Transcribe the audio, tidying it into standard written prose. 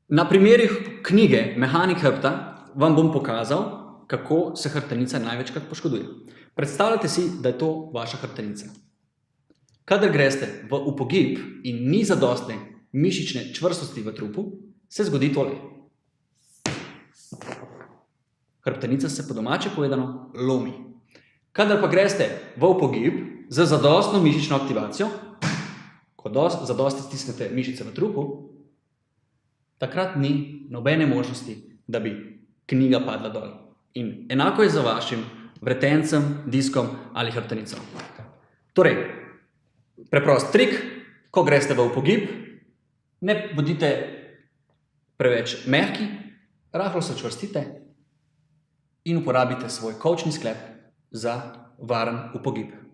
Na primerih knjige Mehanik hrbta vam bom pokazal, kako se hrbtenica največkrat poškoduje. Predstavljajte si, da je to vaša hrbtenica. Kadar greste v upogib in ni zadostne mišične čvrstosti v trupu, se zgodi tole. Hrbtenica se po domače povedano lomi. Kadar pa greste v upogib z zadostno mišično aktivacijo, ko zadosti stisnete mišice v trupu, takrat ni nobene možnosti, da bi knjiga padla dol. In enako je za vašim vretencem, diskom ali hrbtenico. Torej, preprost trik, ko greste v upogib, ne bodite preveč mehki, rahlo se čvrstite in uporabite svoj kolčni sklep za varen upogib.